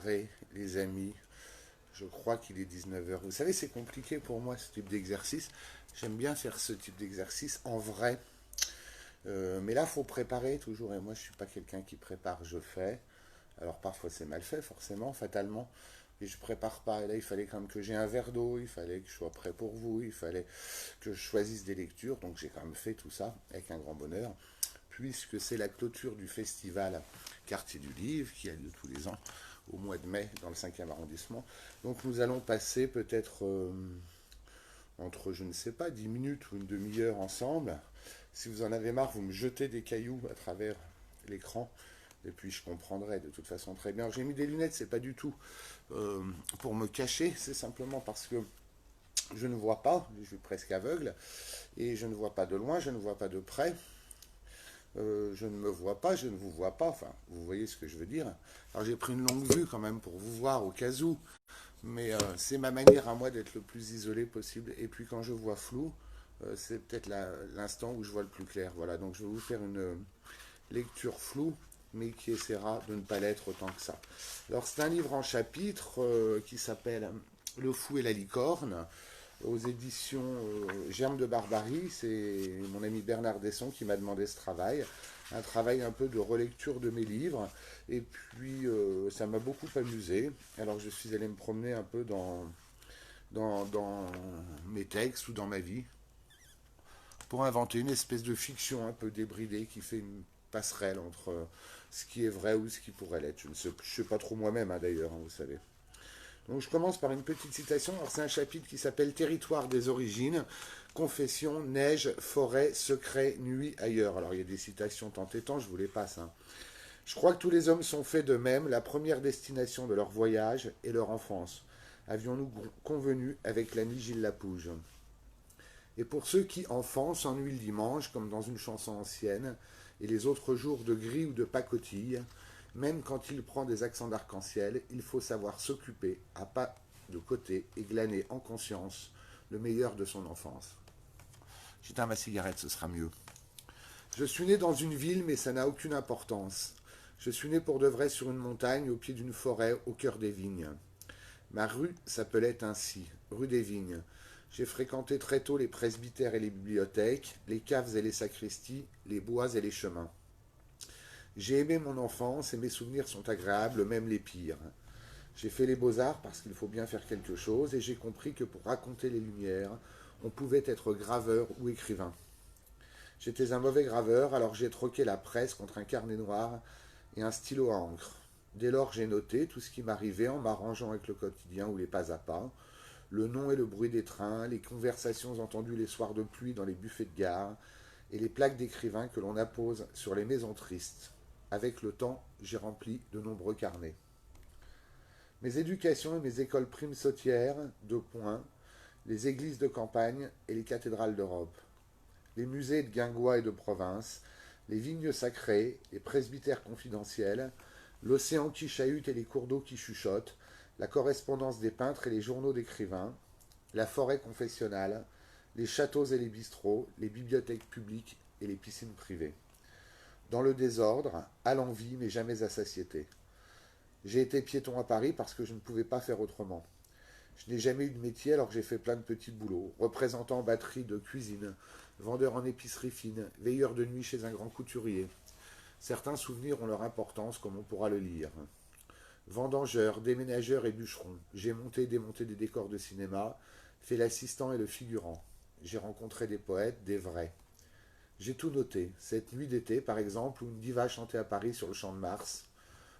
préparer, les amis. Je crois qu'il est 19 heures. Vous savez, c'est compliqué pour moi ce type d'exercice. J'aime bien faire ce type d'exercice en vrai. Mais là, il faut préparer toujours. Et moi, je ne suis pas quelqu'un qui prépare, je fais. Alors parfois, c'est mal fait, forcément, fatalement. Et je prépare pas. Et là, il fallait quand même que j'ai un verre d'eau, il fallait que je sois prêt pour vous, il fallait que je choisisse des lectures. Donc j'ai quand même fait tout ça avec un grand bonheur, puisque c'est la clôture du festival Quartier du Livre, qui a lieu tous les ans au mois de mai dans le 5e arrondissement. Donc nous allons passer peut-être entre, je ne sais pas, 10 minutes ou une demi-heure ensemble. Si vous en avez marre, vous me jetez des cailloux à travers l'écran. Et puis je comprendrai de toute façon très bien. J'ai mis des lunettes, c'est pas du tout euh, pour me cacher, c'est simplement parce que je ne vois pas, je suis presque aveugle, et je ne vois pas de loin, je ne vois pas de près. Je ne me vois pas, je ne vous vois pas, enfin, vous voyez ce que je veux dire. Alors j'ai pris une longue vue quand même pour vous voir au cas où, mais c'est ma manière à moi d'être le plus isolé possible. Et puis quand je vois flou, c'est peut-être l'instant où je vois le plus clair. Voilà, donc je vais vous faire une lecture floue, mais qui essaiera de ne pas l'être autant que ça. Alors c'est un livre en chapitres qui s'appelle Le fou et la licorne, aux éditions Germes de Barbarie. C'est mon ami Bernard Desson qui m'a demandé ce travail. Un travail un peu de relecture de mes livres. Et puis, ça m'a beaucoup amusé. Alors, je suis allé me promener un peu dans mes textes ou dans ma vie pour inventer une espèce de fiction un peu débridée qui fait une passerelle entre ce qui est vrai ou ce qui pourrait l'être. Je ne sais pas trop moi-même, hein, d'ailleurs, hein, vous savez. Donc je commence par une petite citation. Alors c'est un chapitre qui s'appelle Territoire des origines, confession, neige, forêt, secret, nuit, ailleurs. Alors il y a des citations tant et tant, je vous les passe, hein. Je crois que tous les hommes sont faits de même. La première destination de leur voyage est leur enfance. Avions-nous convenu avec l'ami Gilles Lapouge. Et pour ceux qui, enfants, s'ennuient le dimanche, comme dans une chanson ancienne, et les autres jours de gris ou de pacotille, même quand il prend des accents d'arc-en-ciel, il faut savoir s'occuper à pas de côté et glaner en conscience le meilleur de son enfance. J'éteins ma cigarette, ce sera mieux. Je suis né dans une ville, mais ça n'a aucune importance. Je suis né pour de vrai sur une montagne, au pied d'une forêt, au cœur des vignes. Ma rue s'appelait ainsi, rue des Vignes. J'ai fréquenté très tôt les presbytères et les bibliothèques, les caves et les sacristies, les bois et les chemins. J'ai aimé mon enfance et mes souvenirs sont agréables, même les pires. J'ai fait les beaux-arts parce qu'il faut bien faire quelque chose et j'ai compris que pour raconter les lumières, on pouvait être graveur ou écrivain. J'étais un mauvais graveur, alors j'ai troqué la presse contre un carnet noir et un stylo à encre. Dès lors, j'ai noté tout ce qui m'arrivait en m'arrangeant avec le quotidien ou les pas à pas, le nom et le bruit des trains, les conversations entendues les soirs de pluie dans les buffets de gare, et les plaques d'écrivains que l'on appose sur les maisons tristes. Avec le temps, j'ai rempli de nombreux carnets. Mes éducations et mes écoles primes sautières, deux points, les églises de campagne et les cathédrales d'Europe, les musées de Guingois et de province, les vignes sacrées, les presbytères confidentiels, l'océan qui chahute et les cours d'eau qui chuchotent, la correspondance des peintres et les journaux d'écrivains, la forêt confessionnale, les châteaux et les bistrots, les bibliothèques publiques et les piscines privées. Dans le désordre, à l'envie, mais jamais à satiété. J'ai été piéton à Paris parce que je ne pouvais pas faire autrement. Je n'ai jamais eu de métier alors que j'ai fait plein de petits boulots. Représentant en batterie de cuisine, vendeur en épicerie fine, veilleur de nuit chez un grand couturier. Certains souvenirs ont leur importance comme on pourra le lire. Vendangeur, déménageur et bûcheron. J'ai monté et démonté des décors de cinéma, fait l'assistant et le figurant. J'ai rencontré des poètes, des vrais. J'ai tout noté. Cette nuit d'été, par exemple, où une diva chantait à Paris sur le champ de Mars.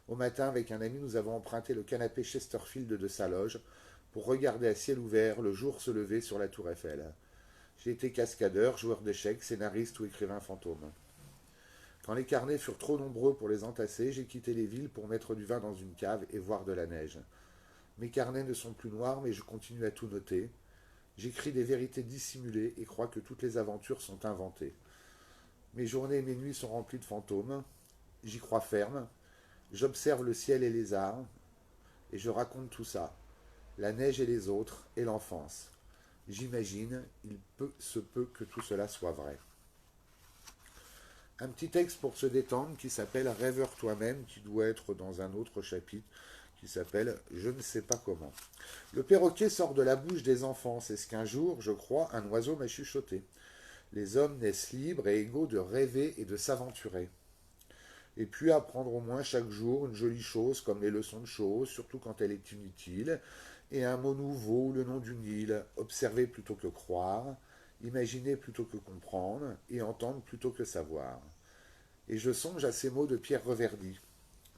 Au matin, avec un ami, nous avons emprunté le canapé Chesterfield de sa loge pour regarder à ciel ouvert le jour se lever sur la tour Eiffel. J'ai été cascadeur, joueur d'échecs, scénariste ou écrivain fantôme. Quand les carnets furent trop nombreux pour les entasser, j'ai quitté les villes pour mettre du vin dans une cave et voir de la neige. Mes carnets ne sont plus noirs, mais je continue à tout noter. J'écris des vérités dissimulées et crois que toutes les aventures sont inventées. Mes journées et mes nuits sont remplies de fantômes. J'y crois ferme. J'observe le ciel et les arbres, et je raconte tout ça. La neige et les autres, et l'enfance. J'imagine, se peut que tout cela soit vrai. Un petit texte pour se détendre qui s'appelle Rêveur toi-même, qui doit être dans un autre chapitre, qui s'appelle Je ne sais pas comment. Le perroquet sort de la bouche des enfants, c'est ce qu'un jour, je crois, un oiseau m'a chuchoté. Les hommes naissent libres et égaux de rêver et de s'aventurer. Et puis apprendre au moins chaque jour une jolie chose comme les leçons de choses, surtout quand elle est inutile, et un mot nouveau ou le nom d'une île, observer plutôt que croire, imaginer plutôt que comprendre, et entendre plutôt que savoir. Et je songe à ces mots de Pierre Reverdy.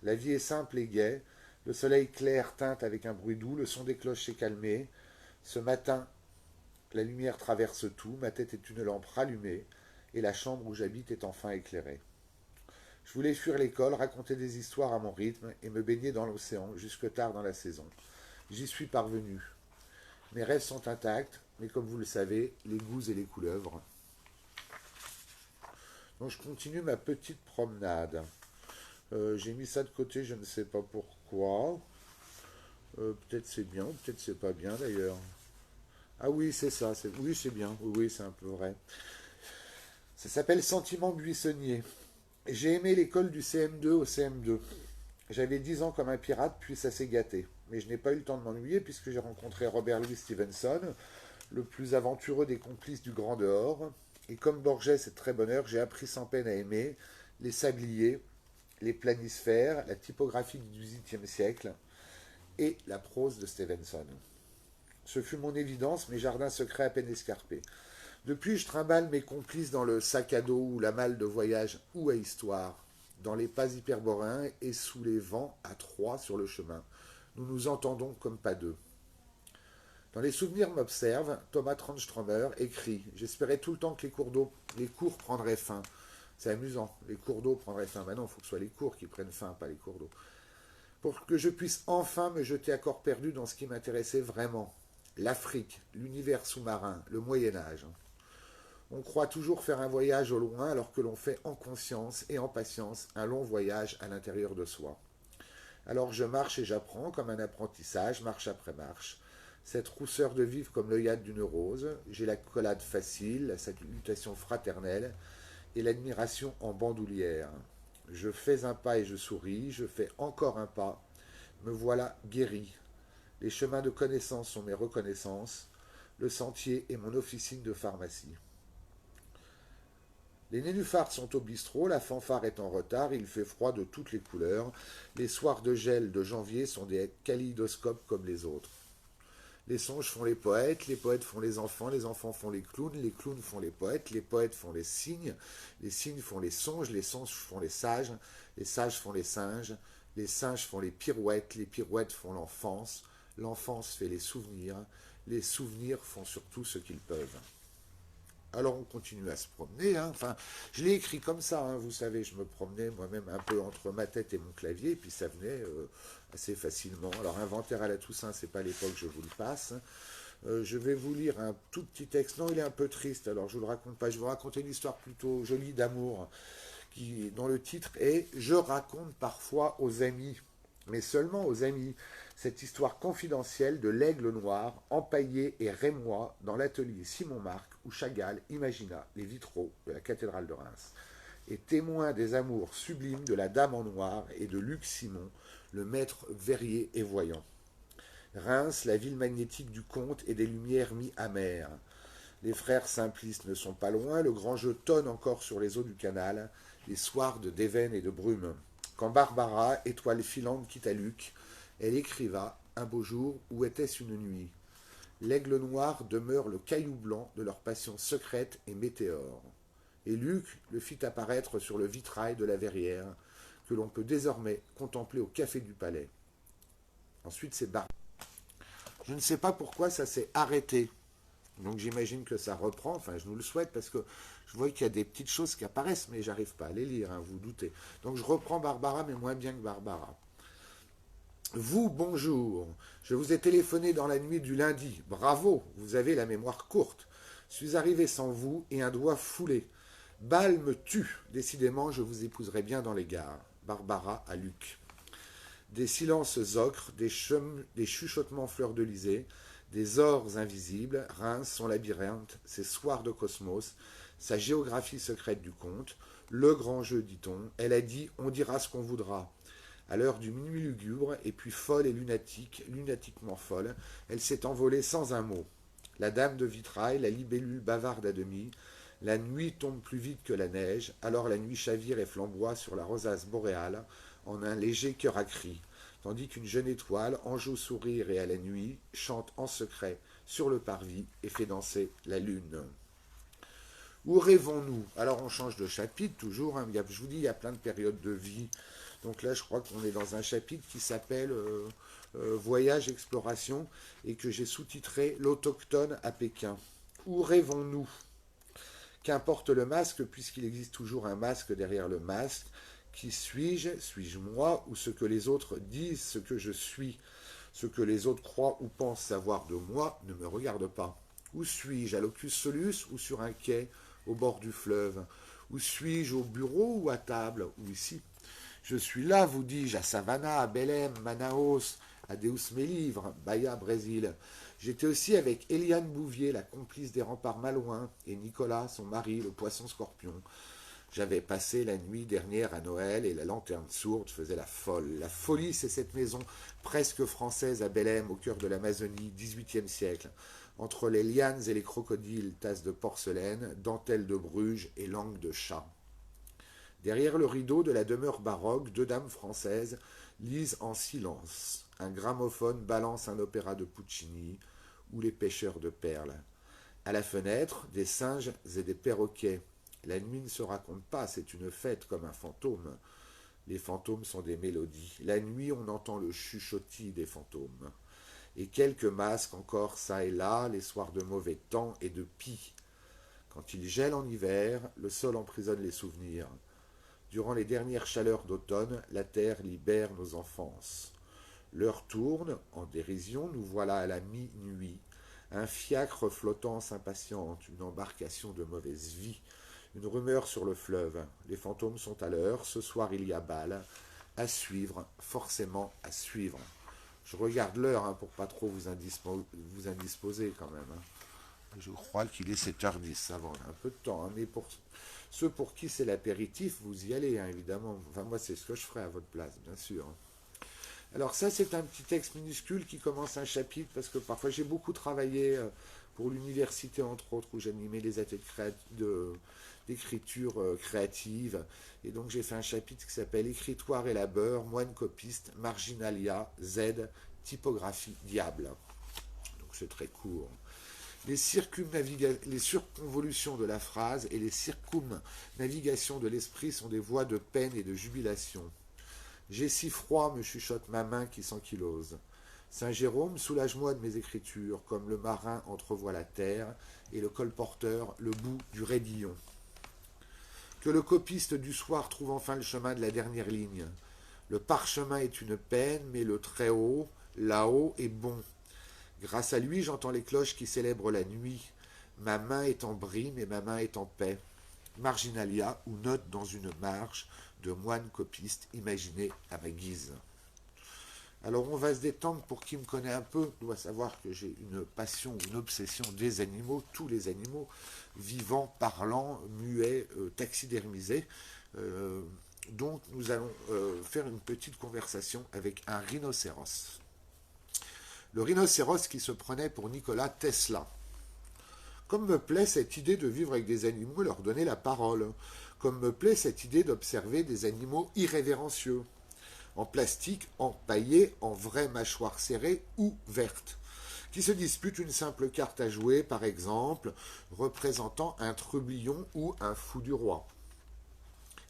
La vie est simple et gaie, le soleil clair teinte avec un bruit doux, le son des cloches s'est calmé. Ce matin, la lumière traverse tout, ma tête est une lampe rallumée, et la chambre où j'habite est enfin éclairée. Je voulais fuir l'école, raconter des histoires à mon rythme et me baigner dans l'océan jusque tard dans la saison. J'y suis parvenu. Mes rêves sont intacts, mais comme vous le savez, les gousses et les couleuvres. Donc je continue ma petite promenade. J'ai mis ça de côté, je ne sais pas pourquoi. Peut-être c'est bien, ou peut-être c'est pas bien d'ailleurs. Ah oui, c'est ça. Oui, c'est bien. Oui, oui, c'est un peu vrai. Ça s'appelle Sentiment buissonnier. J'ai aimé l'école du CM2 au CM2. J'avais 10 ans comme un pirate, puis ça s'est gâté. Mais je n'ai pas eu le temps de m'ennuyer puisque j'ai rencontré Robert Louis Stevenson, le plus aventureux des complices du Grand Dehors. Et comme Borges est très bonheur, j'ai appris sans peine à aimer les sabliers, les planisphères, la typographie du XVIIIe siècle et la prose de Stevenson. Ce fut mon évidence, mes jardins secrets à peine escarpés. Depuis, je trimballe mes complices dans le sac à dos ou la malle de voyage ou à histoire, dans les pas hyperboréens et sous les vents à trois sur le chemin. Nous nous entendons comme pas deux. Dans les souvenirs m'observe, Thomas Tranströmer écrit « J'espérais tout le temps que les cours prendraient fin. » C'est amusant, les cours d'eau prendraient fin. Maintenant, il faut que ce soit les cours qui prennent fin, pas les cours d'eau. Pour que je puisse enfin me jeter à corps perdu dans ce qui m'intéressait vraiment. L'Afrique, l'univers sous-marin, le Moyen-Âge. On croit toujours faire un voyage au loin alors que l'on fait en conscience et en patience un long voyage à l'intérieur de soi. Alors je marche et j'apprends comme un apprentissage, marche après marche. Cette rousseur de vivre comme l'œillade d'une rose, j'ai la collade facile, la salutation fraternelle et l'admiration en bandoulière. Je fais un pas et je souris, je fais encore un pas, me voilà guéri. Les chemins de connaissance sont mes reconnaissances, le sentier est mon officine de pharmacie. Les nénuphars sont au bistrot, la fanfare est en retard, il fait froid de toutes les couleurs. Les soirs de gel de janvier sont des kaléidoscopes comme les autres. Les songes font les poètes font les enfants font les clowns font les poètes font les signes font les songes font les sages font les singes font les pirouettes font l'enfance fait les souvenirs font surtout ce qu'ils peuvent. Alors on continue à se promener, hein. Enfin, je l'ai écrit comme ça, hein. Vous savez, je me promenais moi-même un peu entre ma tête et mon clavier, et puis ça venait assez facilement. Alors inventaire à la Toussaint, c'est pas l'époque, je vous le passe. Je vais vous lire un tout petit texte. Non, il est un peu triste, alors je vous le raconte pas. Je vais vous raconter une histoire plutôt jolie d'amour, dont le titre est Je raconte parfois aux amis, mais seulement aux amis, cette histoire confidentielle de l'aigle noir, empaillé et rémois dans l'atelier Simon Marc où Chagall imagina les vitraux de la cathédrale de Reims, et témoin des amours sublimes de la Dame en noir et de Luc Simon, le maître verrier et voyant. Reims, la ville magnétique du conte et des lumières mi-amères. Les frères simplistes ne sont pas loin, le grand jeu tonne encore sur les eaux du canal, les soirs de Déveine et de brume. Quand Barbara, étoile filante, quitta Luc, elle écriva un beau jour où était-ce une nuit. L'aigle noir demeure le caillou blanc de leur passion secrète et météore. Et Luc le fit apparaître sur le vitrail de la verrière, que l'on peut désormais contempler au café du Palais. Ensuite, c'est Barbara. Je ne sais pas pourquoi ça s'est arrêté. Donc j'imagine que ça reprend, enfin je nous le souhaite, parce que je vois qu'il y a des petites choses qui apparaissent, mais j'arrive pas à les lire, hein, vous doutez. Donc je reprends Barbara, mais moins bien que Barbara. Vous, bonjour. Je vous ai téléphoné dans la nuit du lundi. Bravo, vous avez la mémoire courte. Je suis arrivé sans vous et un doigt foulé. Balle me tue. Décidément, je vous épouserai bien dans les gares. Barbara à Luc. Des silences ocres, des chuchotements fleurs-de-lysée, des ors invisibles, Reims, son labyrinthe, ses soirs de cosmos, sa géographie secrète du conte, le grand jeu, dit-on. Elle a dit, on dira ce qu'on voudra. À l'heure du minuit lugubre, et puis folle et lunatique, lunatiquement folle, elle s'est envolée sans un mot. La dame de vitrail, la libellule bavarde à demi. La nuit tombe plus vite que la neige, alors la nuit chavire et flamboie sur la rosace boréale en un léger cœur à cri, tandis qu'une jeune étoile, ange au sourire et à la nuit, chante en secret sur le parvis et fait danser la lune. Où rêvons-nous? Alors on change de chapitre toujours, hein. Je vous dis, il y a plein de périodes de vie. Donc là, je crois qu'on est dans un chapitre qui s'appelle Voyage, exploration, et que j'ai sous-titré L'autochtone à Pékin. Où rêvons-nous? Qu'importe le masque, puisqu'il existe toujours un masque derrière le masque. Qui suis-je? Suis-je moi? Ou ce que les autres disent, ce que je suis? Ce que les autres croient ou pensent savoir de moi ne me regarde pas. Où suis-je? À l'Ocus Solus ou sur un quai, au bord du fleuve? Où suis-je? Au bureau ou à table? Ou ici? Je suis là, vous dis-je, à Savannah, à Belém, Manaus, à Deus me livre, Bahia, Brésil. J'étais aussi avec Eliane Bouvier, la complice des remparts malouins, et Nicolas, son mari, le poisson scorpion. J'avais passé la nuit dernière à Noël et la lanterne sourde faisait la folle. La folie, c'est cette maison presque française à Belém, au cœur de l'Amazonie, 18e siècle. Entre les lianes et les crocodiles, tasses de porcelaine, dentelles de Bruges et langue de chat. Derrière le rideau de la demeure baroque, deux dames françaises lisent en silence. Un gramophone balance un opéra de Puccini ou les pêcheurs de perles. À la fenêtre, des singes et des perroquets. La nuit ne se raconte pas, c'est une fête comme un fantôme. Les fantômes sont des mélodies. La nuit, on entend le chuchotis des fantômes. Et quelques masques encore çà et là, les soirs de mauvais temps et de pis. Quand il gèle en hiver, le sol emprisonne les souvenirs. Durant les dernières chaleurs d'automne, la terre libère nos enfances. L'heure tourne, en dérision, nous voilà à la minuit. Un fiacre flottant s'impatiente, une embarcation de mauvaise vie. Une rumeur sur le fleuve. Les fantômes sont à l'heure. Ce soir, il y a bal. À suivre, forcément à suivre. Je regarde l'heure hein, pour pas trop vous indisposer quand même. Hein. Je crois qu'il est 7h10. Ça va, on a un peu de temps. Hein, mais pour ceux pour qui c'est l'apéritif, vous y allez, hein, évidemment. Enfin, moi, c'est ce que je ferais à votre place, bien sûr. Alors ça, c'est un petit texte minuscule qui commence un chapitre, parce que parfois j'ai beaucoup travaillé pour l'université, entre autres, où j'animais les ateliers d'écriture créative. Et donc j'ai fait un chapitre qui s'appelle Écritoire et labeur, moine copiste, marginalia, Z, typographie, diable. Donc c'est très court. Les circonvolutions de la phrase et les circumnavigations de l'esprit sont des voies de peine et de jubilation. J'ai si froid, me chuchote ma main qui s'ankylose. Saint Jérôme, soulage-moi de mes écritures, comme le marin entrevoit la terre, et le colporteur le bout du raidillon. Que le copiste du soir trouve enfin le chemin de la dernière ligne. Le parchemin est une peine, mais le très haut, là-haut, est bon. Grâce à lui, j'entends les cloches qui célèbrent la nuit. Ma main est en brime et ma main est en paix. Marginalia, ou note dans une marge de moine copiste imaginé à ma guise. Alors on va se détendre, pour qui me connaît un peu doit savoir que j'ai une passion, une obsession des animaux, tous les animaux, vivants, parlants, muets, taxidermisés. Donc nous allons faire une petite conversation avec un rhinocéros. Le rhinocéros qui se prenait pour Nikola Tesla. Comme me plaît cette idée de vivre avec des animaux et leur donner la parole. Comme me plaît cette idée d'observer des animaux irrévérencieux. En plastique, empaillés, en vraie mâchoire serrée ou verte. Qui se disputent une simple carte à jouer, par exemple, représentant un trublion ou un fou du roi.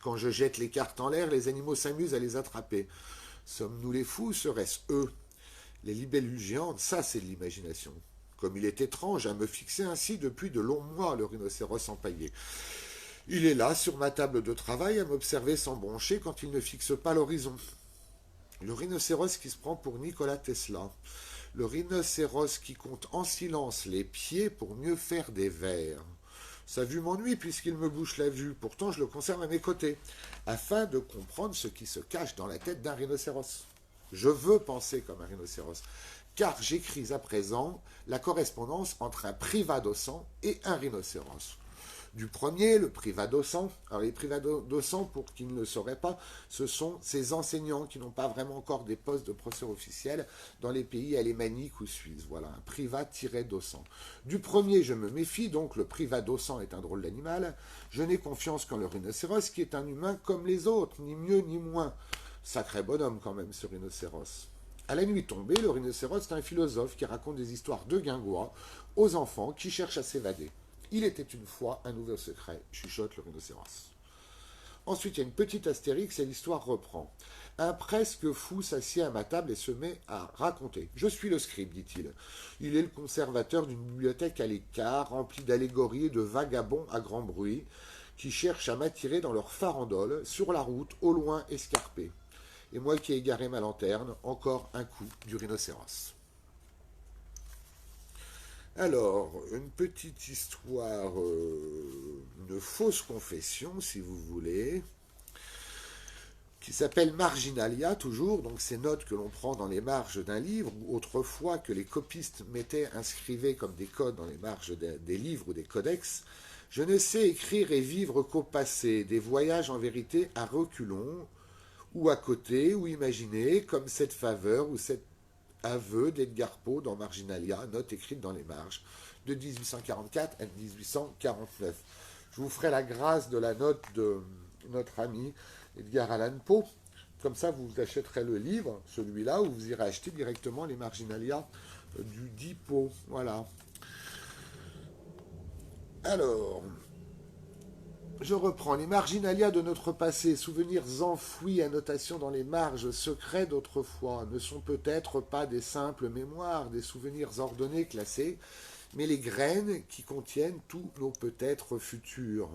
Quand je jette les cartes en l'air, les animaux s'amusent à les attraper. Sommes-nous les fous, serait-ce eux? Les libellules géantes, ça c'est de l'imagination. Comme il est étrange à me fixer ainsi depuis de longs mois, le rhinocéros empaillé. Il est là, sur ma table de travail, à m'observer sans broncher quand il ne fixe pas l'horizon. Le rhinocéros qui se prend pour Nikola Tesla. Le rhinocéros qui compte en silence les pieds pour mieux faire des vers. Sa vue m'ennuie puisqu'il me bouche la vue, pourtant je le conserve à mes côtés, afin de comprendre ce qui se cache dans la tête d'un rhinocéros. Je veux penser comme un rhinocéros, car j'écris à présent la correspondance entre un privat d'ossant et un rhinocéros. Du premier, le privat-docent. Alors les privats-docents, pour qui ne le sauraient pas, ce sont ces enseignants qui n'ont pas vraiment encore des postes de professeurs officiels dans les pays alémaniques ou suisses. Voilà, un privat-docent. Du premier, je me méfie, donc le privat-docent est un drôle d'animal. Je n'ai confiance qu'en le rhinocéros, qui est un humain comme les autres, ni mieux ni moins. Sacré bonhomme quand même, ce rhinocéros. À la nuit tombée, le rhinocéros est un philosophe qui raconte des histoires de guingois aux enfants qui cherchent à s'évader. Il était une fois un nouveau secret, chuchote le rhinocéros. Ensuite, il y a une petite astérix et l'histoire reprend. Un presque fou s'assied à ma table et se met à raconter. Je suis le scribe, dit-il. Il est le conservateur d'une bibliothèque à l'écart, remplie d'allégories et de vagabonds à grand bruit, qui cherchent à m'attirer dans leur farandole, sur la route, au loin escarpée. Et moi qui ai égaré ma lanterne, encore un coup du rhinocéros. Alors, une petite histoire, une fausse confession, si vous voulez, qui s'appelle Marginalia, toujours, donc ces notes que l'on prend dans les marges d'un livre, ou autrefois que les copistes inscrivaient comme des codes dans les marges des livres ou des codex. Je ne sais écrire et vivre qu'au passé, des voyages en vérité à reculons, ou à côté, ou imaginés, comme cette faveur ou cet aveu d'Edgar Poe dans Marginalia, note écrite dans les marges, de 1844 à 1849. Je vous ferai la grâce de la note de notre ami Edgar Allan Poe. Comme ça, vous achèterez le livre, celui-là, ou vous irez acheter directement les Marginalia du dit Poe. Voilà. Alors, je reprends les marginalia de notre passé, souvenirs enfouis, annotations dans les marges, secrets d'autrefois, ne sont peut-être pas des simples mémoires, des souvenirs ordonnés, classés, mais les graines qui contiennent tous nos peut-être futurs.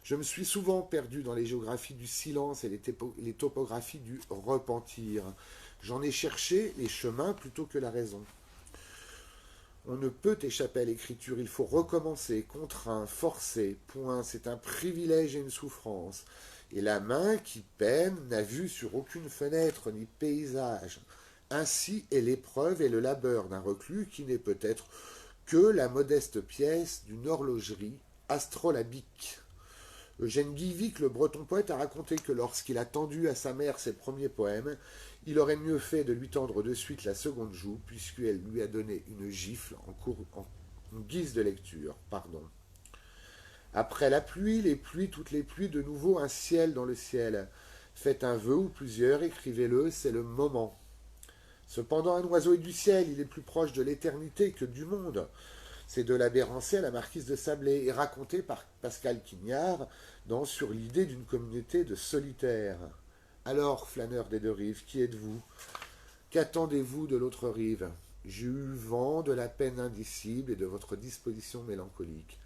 Je me suis souvent perdu dans les géographies du silence et les topographies du repentir. J'en ai cherché les chemins plutôt que la raison. On ne peut échapper à l'écriture, il faut recommencer, contraint, forcé, point, c'est un privilège et une souffrance. Et la main qui peine n'a vu sur aucune fenêtre ni paysage. Ainsi est l'épreuve et le labeur d'un reclus qui n'est peut-être que la modeste pièce d'une horlogerie astrolabique. Eugène Guivic, le breton poète, a raconté que lorsqu'il a tendu à sa mère ses premiers poèmes, il aurait mieux fait de lui tendre de suite la seconde joue, puisqu'elle lui a donné une gifle en guise de lecture. Pardon. Après la pluie, les pluies, toutes les pluies, de nouveau un ciel dans le ciel. Faites un vœu ou plusieurs, écrivez-le, c'est le moment. Cependant, un oiseau est du ciel, il est plus proche de l'éternité que du monde. C'est de la Bérancé à la marquise de Sablé, et raconté par Pascal Quignard dans Sur l'idée d'une communauté de solitaires. Alors, flâneurs des deux rives, qui êtes-vous? Qu'attendez-vous de l'autre rive? J'ai eu vent de la peine indicible et de votre disposition mélancolique.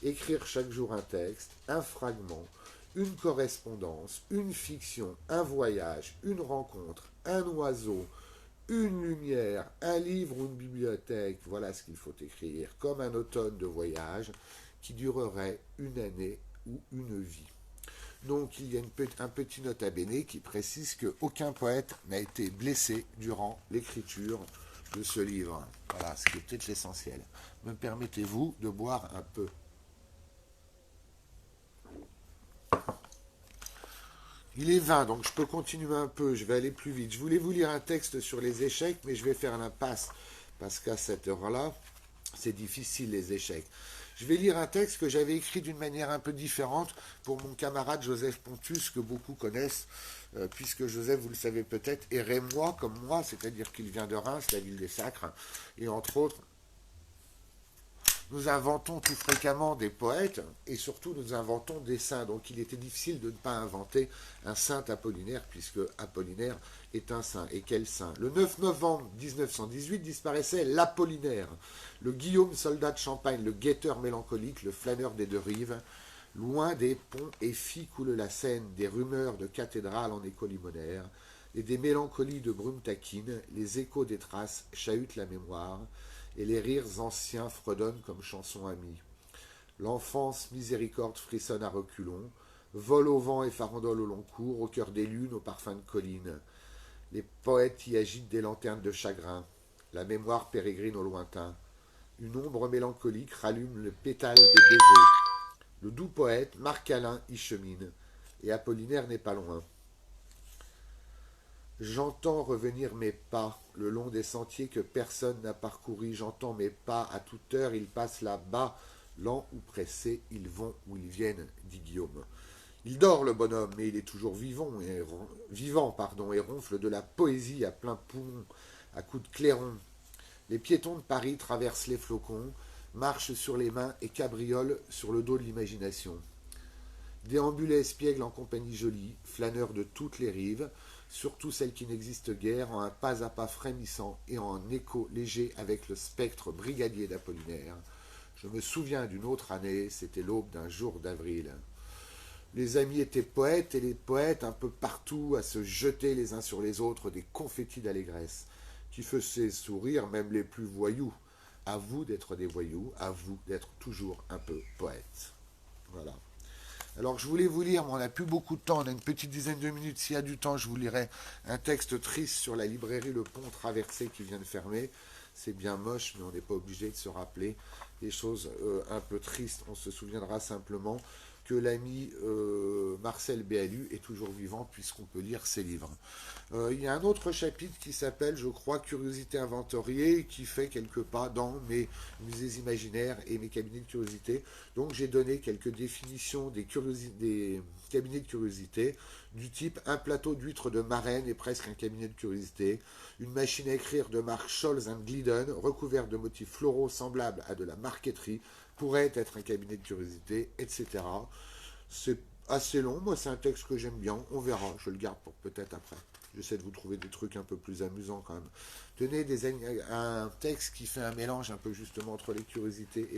Écrire chaque jour un texte, un fragment, une correspondance, une fiction, un voyage, une rencontre, un oiseau, une lumière, un livre ou une bibliothèque, voilà ce qu'il faut écrire, comme un automne de voyage qui durerait une année ou une vie. Donc il y a un petit nota bene qui précise qu'aucun poète n'a été blessé durant l'écriture de ce livre. Voilà, ce qui est peut-être l'essentiel. Me permettez-vous de boire un peu? Il est 20, donc je peux continuer un peu, je vais aller plus vite. Je voulais vous lire un texte sur les échecs, mais je vais faire l'impasse, parce qu'à cette heure-là, c'est difficile les échecs. Je vais lire un texte que j'avais écrit d'une manière un peu différente pour mon camarade Joseph Pontus, que beaucoup connaissent, puisque Joseph, vous le savez peut-être, est rémois comme moi, c'est-à-dire qu'il vient de Reims, la ville des Sacres, et entre autres, nous inventons tout fréquemment des poètes et surtout nous inventons des saints. Donc il était difficile de ne pas inventer un saint Apollinaire puisque Apollinaire est un saint. Et quel saint? Le 9 novembre 1918 disparaissait l'Apollinaire, le Guillaume soldat de Champagne, le guetteur mélancolique, le flâneur des deux rives. Loin des ponts et filles coule la Seine, des rumeurs de cathédrales en écho limonaire, et des mélancolies de brume taquine, les échos des traces chahutent la mémoire, et les rires anciens fredonnent comme chansons amies. L'enfance miséricorde frissonne à reculons, vole au vent et farandole au long cours, au cœur des lunes, au parfum de collines. Les poètes y agitent des lanternes de chagrin, la mémoire pérégrine au lointain. Une ombre mélancolique rallume le pétale des baisers. Le doux poète, Marc-Alain, y chemine, et Apollinaire n'est pas loin. J'entends revenir mes pas le long des sentiers que personne n'a parcourus. J'entends mes pas à toute heure, ils passent là-bas, lents ou pressés, ils vont où ils viennent, dit Guillaume. Il dort le bonhomme, mais il est toujours vivant, et ronfle de la poésie à plein poumon, à coups de clairon. Les piétons de Paris traversent les flocons, marchent sur les mains et cabriolent sur le dos de l'imagination. Déambule espiègle en compagnie jolie, flâneur de toutes les rives, surtout celles qui n'existent guère, en un pas à pas frémissant et en écho léger avec le spectre brigadier d'Apollinaire. Je me souviens d'une autre année, c'était l'aube d'un jour d'avril. Les amis étaient poètes et les poètes un peu partout à se jeter les uns sur les autres des confettis d'allégresse, qui faisaient sourire même les plus voyous. À vous d'être des voyous, à vous d'être toujours un peu poète. Voilà. Alors je voulais vous lire, mais on n'a plus beaucoup de temps, on a une petite dizaine de minutes. S'il y a du temps, je vous lirai un texte triste sur la librairie Le Pont Traversé qui vient de fermer. C'est bien moche, mais on n'est pas obligé de se rappeler des choses un peu tristes. On se souviendra simplement que l'ami Marcel Béalu est toujours vivant puisqu'on peut lire ses livres. Il y a un autre chapitre qui s'appelle, je crois, Curiosité inventoriée, qui fait quelques pas dans mes musées imaginaires et mes cabinets de curiosité. Donc j'ai donné quelques définitions des cabinets de curiosité, du type un plateau d'huîtres de Marraine est presque un cabinet de curiosité, une machine à écrire de marque Scholz Glidden, recouverte de motifs floraux semblables à de la marqueterie, pourrait être un cabinet de curiosité, etc. C'est assez long, moi c'est un texte que j'aime bien, on verra, je le garde pour peut-être après. J'essaie de vous trouver des trucs un peu plus amusants quand même. Tenez un texte qui fait un mélange un peu justement entre les curiosités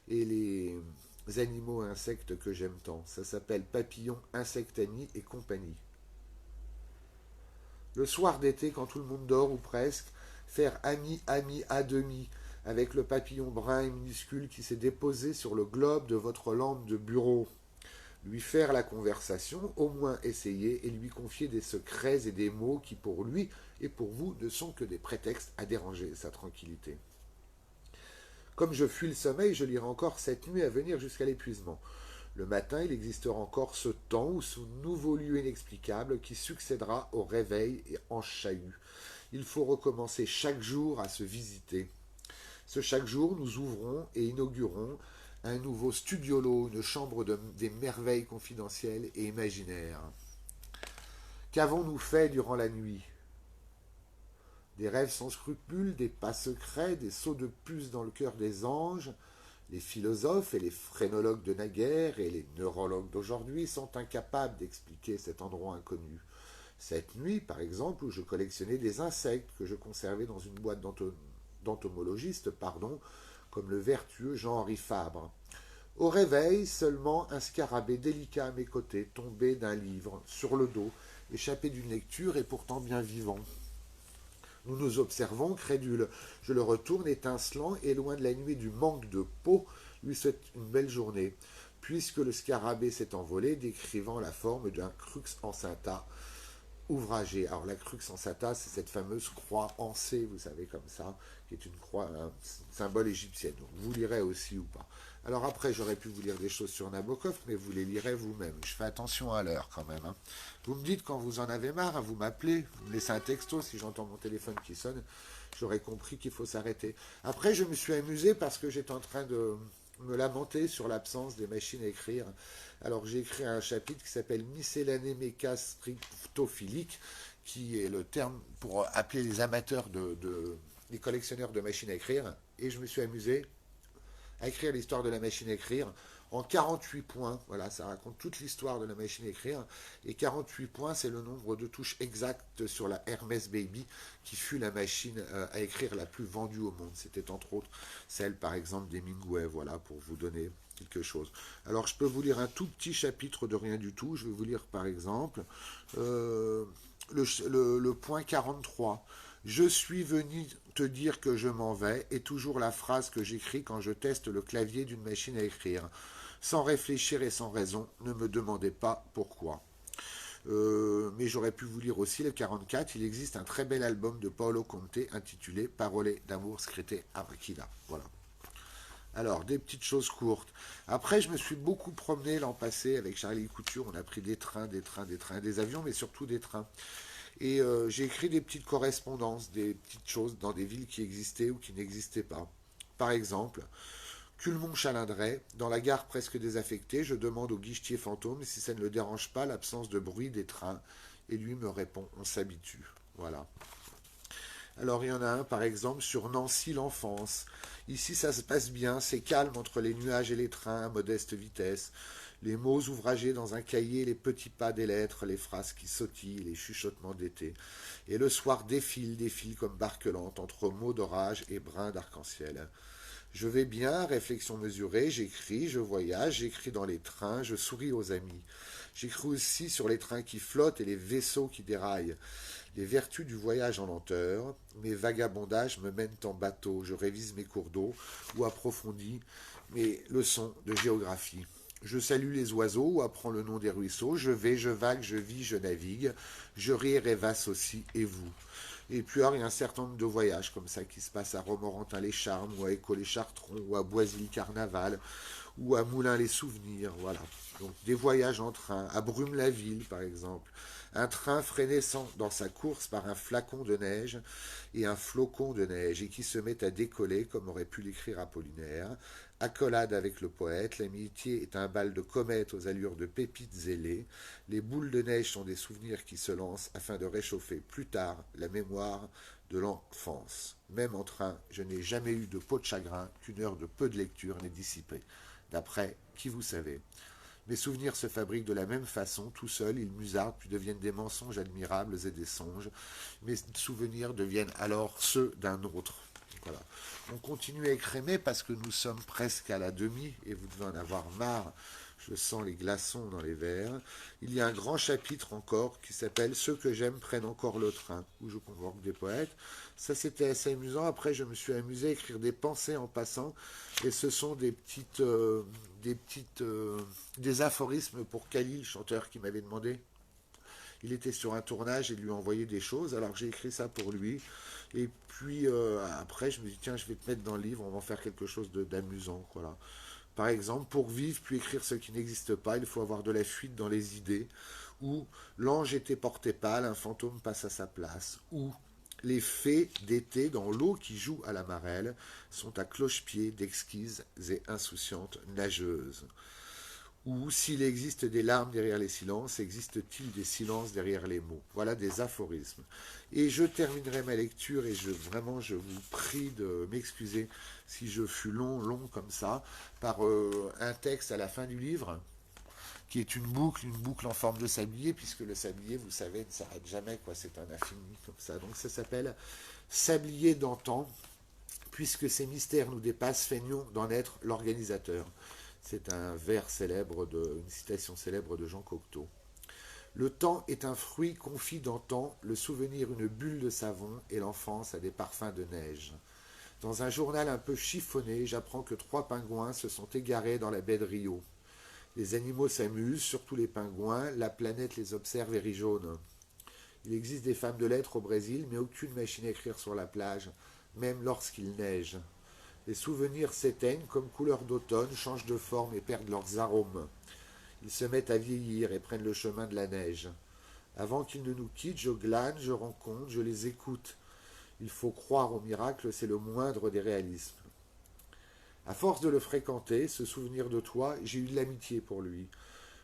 et les animaux et insectes que j'aime tant. Ça s'appelle Papillon, insectes amis et compagnie. Le soir d'été, quand tout le monde dort ou presque, faire ami à demi avec le papillon brun et minuscule qui s'est déposé sur le globe de votre lampe de bureau. Lui faire la conversation, au moins essayer, et lui confier des secrets et des mots qui pour lui et pour vous ne sont que des prétextes à déranger sa tranquillité. Comme je fuis le sommeil, je lirai encore cette nuit à venir jusqu'à l'épuisement. Le matin, il existera encore ce temps ou ce nouveau lieu inexplicable qui succédera au réveil et en chahut. Il faut recommencer chaque jour à se visiter. Ce chaque jour, nous ouvrons et inaugurons un nouveau studiolo, une chambre des merveilles confidentielles et imaginaires. Qu'avons-nous fait durant la nuit? Des rêves sans scrupules, des pas secrets, des sauts de puce dans le cœur des anges. Les philosophes et les phrénologues de naguère et les neurologues d'aujourd'hui sont incapables d'expliquer cet endroit inconnu. Cette nuit, par exemple, où je collectionnais des insectes que je conservais dans une boîte d'entomologiste, comme le vertueux Jean-Henri Fabre. Au réveil, seulement un scarabée délicat à mes côtés, tombé d'un livre, sur le dos, échappé d'une lecture et pourtant bien vivant. Nous nous observons, crédules. Je le retourne, étincelant, et loin de la nuit du manque de peau, lui souhaite une belle journée, puisque le scarabée s'est envolé, décrivant la forme d'un crux ansata ouvragé. Alors la crux ansata, c'est cette fameuse croix ancée, vous savez, comme ça, qui est une croix, un symbole égyptienne. Donc vous lirez aussi ou pas. Alors après, j'aurais pu vous lire des choses sur Nabokov, mais vous les lirez vous-même. Je fais attention à l'heure quand même. Hein. Vous me dites quand vous en avez marre, vous m'appelez, vous me laissez un texto si j'entends mon téléphone qui sonne, j'aurais compris qu'il faut s'arrêter. Après, je me suis amusé parce que j'étais en train de me lamenter sur l'absence des machines à écrire. Alors j'ai écrit un chapitre qui s'appelle Miscellanée méca strictophilique, qui est le terme pour appeler les amateurs les collectionneurs de machines à écrire. Et je me suis amusé à écrire l'histoire de la machine à écrire en 48 points. Voilà, ça raconte toute l'histoire de la machine à écrire. Et 48 points, c'est le nombre de touches exactes sur la Hermès Baby, qui fut la machine à écrire la plus vendue au monde. C'était entre autres celle, par exemple, d'Hemingway, voilà, pour vous donner quelque chose. Alors, je peux vous lire un tout petit chapitre de rien du tout. Je vais vous lire, par exemple, le point 43. Je suis venu te dire que je m'en vais est toujours la phrase que j'écris quand je teste le clavier d'une machine à écrire. Sans réfléchir et sans raison, ne me demandez pas pourquoi. Mais j'aurais pu vous lire aussi le 44. Il existe un très bel album de Paolo Conte intitulé Parole d'amour scritte a macchina. Voilà. Alors, des petites choses courtes. Après, je me suis beaucoup promené l'an passé avec Charlie Couture. On a pris des trains, des trains, des trains, des avions, mais surtout des trains. Et j'ai écrit des petites correspondances, des petites choses dans des villes qui existaient ou qui n'existaient pas. Par exemple, Culmont-Chalindray, dans la gare presque désaffectée, je demande au guichetier fantôme si ça ne le dérange pas l'absence de bruit des trains. Et lui me répond, on s'habitue. Voilà. Alors il y en a un par exemple sur Nancy l'enfance. Ici ça se passe bien, c'est calme entre les nuages et les trains à modeste vitesse. Les mots ouvragés dans un cahier, les petits pas des lettres, les phrases qui sautillent, les chuchotements d'été. Et le soir défile comme barque-lente entre mots d'orage et brins d'arc-en-ciel. Je vais bien, réflexion mesurée, j'écris, je voyage, j'écris dans les trains, je souris aux amis. J'écris aussi sur les trains qui flottent et les vaisseaux qui déraillent. Les vertus du voyage en lenteur, mes vagabondages me mènent en bateau, je révise mes cours d'eau ou approfondis mes leçons de géographie. Je salue les oiseaux ou apprends le nom des ruisseaux, je vais, je vague, je vis, je navigue, je ris et rêvasse aussi, et vous. Et puis alors, il y a un certain nombre de voyages comme ça qui se passent à Romorantin-les-Charmes, ou à École-les-Chartrons, ou à Boisy-le-Carnaval, ou à Moulins-les-Souvenirs, voilà. Donc des voyages en train, à Brume-la-Ville par exemple. Un train frénissant dans sa course par un flacon de neige et un flocon de neige, et qui se met à décoller, comme aurait pu l'écrire Apollinaire. Accolade avec le poète, l'amitié est un bal de comètes aux allures de pépites ailées. Les boules de neige sont des souvenirs qui se lancent afin de réchauffer plus tard la mémoire de l'enfance. Même en train, je n'ai jamais eu de peau de chagrin qu'une heure de peu de lecture n'ait dissipé. D'après qui vous savez. Mes souvenirs se fabriquent de la même façon, tout seuls, ils musardent, puis deviennent des mensonges admirables et des songes. Mes souvenirs deviennent alors ceux d'un autre. Voilà. On continue à écrémer parce que nous sommes presque à la demi et vous devez en avoir marre. Je sens les glaçons dans les verres. Il y a un grand chapitre encore qui s'appelle Ceux que j'aime prennent encore le train, où je convoque des poètes. Ça, c'était assez amusant. Après, je me suis amusé à écrire des pensées en passant. Et ce sont des aphorismes pour Khalil, le chanteur qui m'avait demandé. Il était sur un tournage et lui envoyé des choses. Alors j'ai écrit ça pour lui. Et puis après, je me dis, tiens, je vais te mettre dans le livre, on va en faire quelque chose d'amusant. Voilà. Par exemple, pour vivre puis écrire ce qui n'existe pas, il faut avoir de la fuite dans les idées. Ou l'ange était porté pâle, un fantôme passe à sa place. Ou les fées d'été dans l'eau qui joue à la marelle sont à cloche-pied d'exquises et insouciantes nageuses. Ou s'il existe des larmes derrière les silences, existe-t-il des silences derrière les mots? Voilà des aphorismes. Et je terminerai ma lecture et vraiment je vous prie de m'excuser si je fus long comme ça, par un texte à la fin du livre qui est une boucle en forme de sablier, puisque le sablier, vous savez, ne s'arrête jamais, quoi. C'est un infini comme ça. Donc ça s'appelle Sablier d'antan, puisque ces mystères nous dépassent, feignons d'en être l'organisateur. C'est un vers célèbre, une citation célèbre de Jean Cocteau. Le temps est un fruit confit d'antan, le souvenir une bulle de savon et l'enfance a des parfums de neige. Dans un journal un peu chiffonné, j'apprends que 3 pingouins se sont égarés dans la baie de Rio. Les animaux s'amusent, surtout les pingouins, la planète les observe et rit jaune. Il existe des femmes de lettres au Brésil, mais aucune machine à écrire sur la plage, même lorsqu'il neige. Les souvenirs s'éteignent comme couleurs d'automne, changent de forme et perdent leurs arômes. Ils se mettent à vieillir et prennent le chemin de la neige. Avant qu'ils ne nous quittent, je glane, je rencontre, je les écoute. Il faut croire au miracle, c'est le moindre des réalismes. À force de le fréquenter, ce souvenir de toi, j'ai eu de l'amitié pour lui.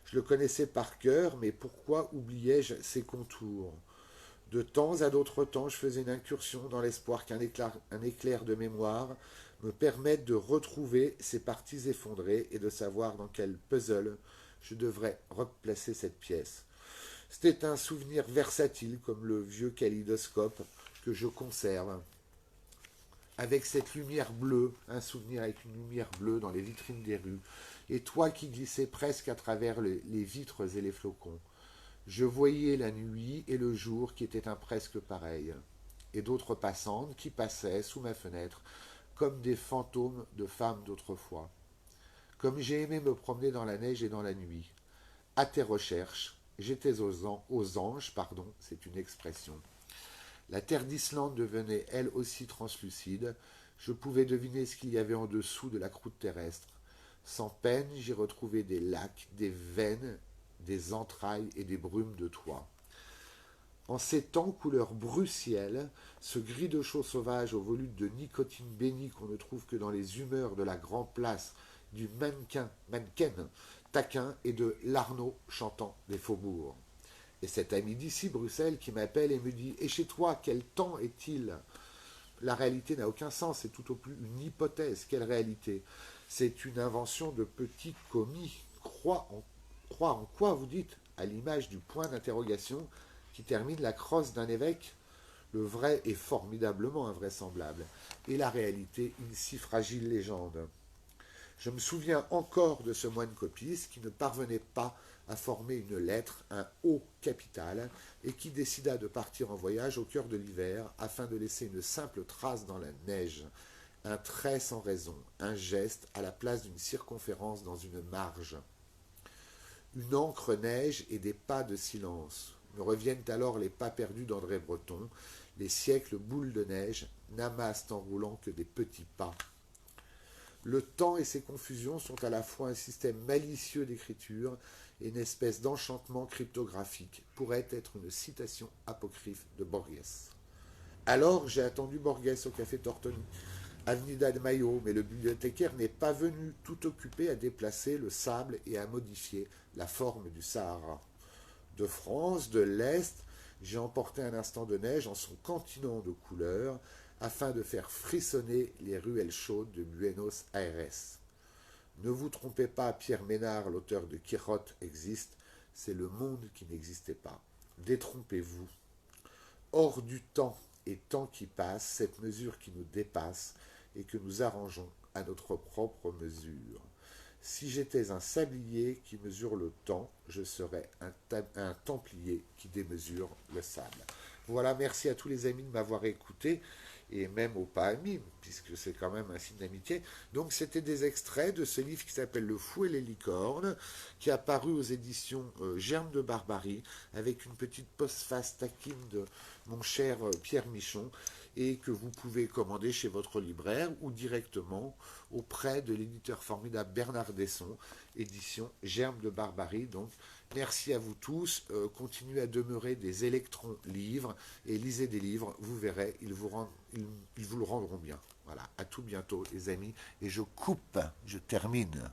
Je le connaissais par cœur, mais pourquoi oubliais-je ses contours? De temps à d'autres temps, je faisais une incursion dans l'espoir qu'un éclair de mémoire me permette de retrouver ces parties effondrées et de savoir dans quel puzzle je devrais replacer cette pièce. C'était un souvenir versatile comme le vieux kaléidoscope que je conserve, avec cette lumière bleue, un souvenir avec une lumière bleue dans les vitrines des rues, et toi qui glissais presque à travers les vitres et les flocons. Je voyais la nuit et le jour qui étaient un presque pareil, et d'autres passantes qui passaient sous ma fenêtre comme des fantômes de femmes d'autrefois. Comme j'ai aimé me promener dans la neige et dans la nuit. À tes recherches, j'étais aux anges, c'est une expression. La terre d'Islande devenait elle aussi translucide. Je pouvais deviner ce qu'il y avait en dessous de la croûte terrestre. Sans peine, j'y retrouvais des lacs, des veines, des entrailles et des brumes de toit. En ces temps couleur brut-ciel, ce gris de chaux sauvage aux volutes de nicotine bénie qu'on ne trouve que dans les humeurs de la Grand Place, du mannequin taquin et de l'Arnaud chantant des faubourgs. Et cet ami d'ici, Bruxelles, qui m'appelle et me dit « Et chez toi, quel temps est-il » La réalité n'a aucun sens, c'est tout au plus une hypothèse. Quelle réalité? C'est une invention de petits commis. Croire en quoi, vous dites? À l'image du point d'interrogation qui termine la crosse d'un évêque. Le vrai est formidablement invraisemblable, et la réalité une si fragile légende. Je me souviens encore de ce moine copiste qui ne parvenait pas à former une lettre, un O capital, et qui décida de partir en voyage au cœur de l'hiver afin de laisser une simple trace dans la neige, un trait sans raison, un geste à la place d'une circonférence dans une marge. Une encre neige et des pas de silence. Me reviennent alors les pas perdus d'André Breton, les siècles boules de neige n'amassent en roulant que des petits pas. Le temps et ses confusions sont à la fois un système malicieux d'écriture et une espèce d'enchantement cryptographique, pourrait être une citation apocryphe de Borges. Alors j'ai attendu Borges au café Tortoni, Avenida de Mayo, mais le bibliothécaire n'est pas venu, tout occupé à déplacer le sable et à modifier la forme du Sahara. De France, de l'Est, j'ai emporté un instant de neige en son continent de couleurs, afin de faire frissonner les ruelles chaudes de Buenos Aires. Ne vous trompez pas, Pierre Ménard, l'auteur de Quirotte, existe, c'est le monde qui n'existait pas. Détrompez-vous. Hors du temps et temps qui passe, cette mesure qui nous dépasse et que nous arrangeons à notre propre mesure. Si j'étais un sablier qui mesure le temps, je serais un templier qui démesure le sable. Voilà, merci à tous les amis de m'avoir écouté, et même aux pas amis, puisque c'est quand même un signe d'amitié. Donc c'était des extraits de ce livre qui s'appelle Le Fou et les licornes, qui est apparu aux éditions Germes de Barbarie, avec une petite postface taquine de mon cher Pierre Michon, et que vous pouvez commander chez votre libraire ou directement auprès de l'éditeur formidable Bernard Desson, édition Germes de Barbarie. Donc merci à vous tous, continuez à demeurer des électrons livres et lisez des livres, vous verrez, ils vous le rendront bien. Voilà, à tout bientôt les amis, et je coupe, je termine.